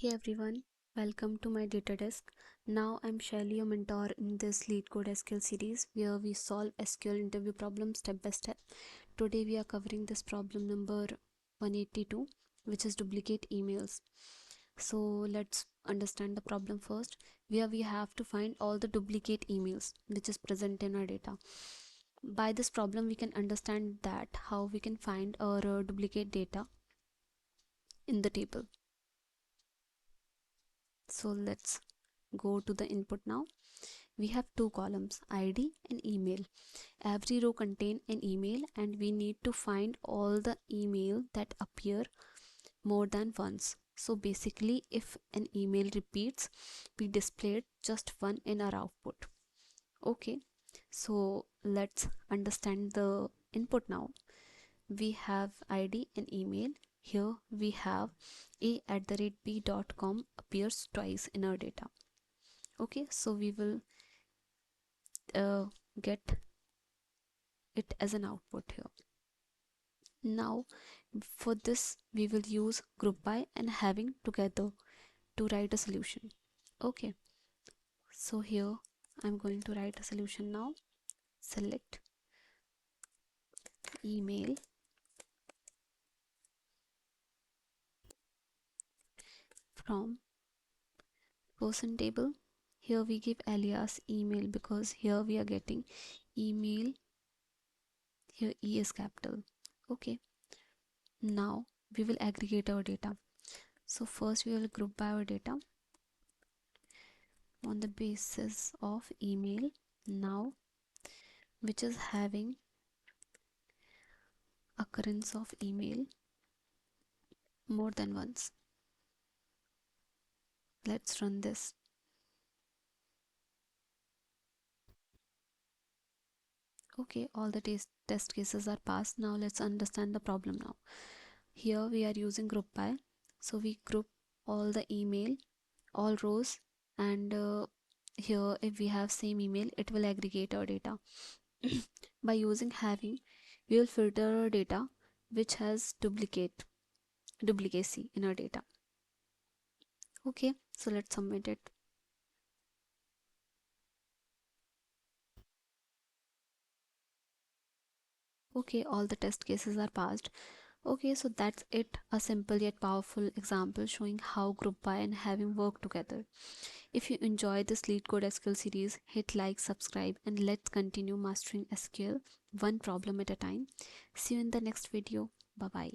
Hey everyone, welcome to my data desk. Now I'm Shelly, your mentor in this LeetCode SQL series where we solve SQL interview problems step by step. Today we are covering this problem number 182, which is duplicate emails. So let's understand the problem first, where we have to find all the duplicate emails which is present in our data. By this problem we can understand that how we can find our duplicate data in the table. So let's go to the input now. We have two columns, ID and email. Every row contain an email and we need to find all the email that appear more than once. So basically if an email repeats, we displayed just one in our output. Okay, so let's understand the input now. We have ID and email. Here we have a@b.com appears twice in our data. Okay, so we will get it as an output here. Now for this we will use group by and having together to write a solution. Okay, so here I'm going to write a solution now. Select email from person table. Here we give alias email because here we are getting email. Here E is capital. Okay, now we will aggregate our data. So first we will group by our data on the basis of email now, which is having occurrence of email more than once. Let's run this. Okay, all the test cases are passed. Now let's understand the problem now. Here we are using group by, so we group all the email, all rows, and here if we have same email it will aggregate our data. By using having, we will filter our data which has duplicacy in our data. Okay, so let's submit it. Okay, all the test cases are passed. Okay, so that's it, a simple yet powerful example showing how group by and having work together. If you enjoy this LeetCode SQL series, hit like, subscribe, and let's continue mastering SQL one problem at a time. See you in the next video. Bye bye.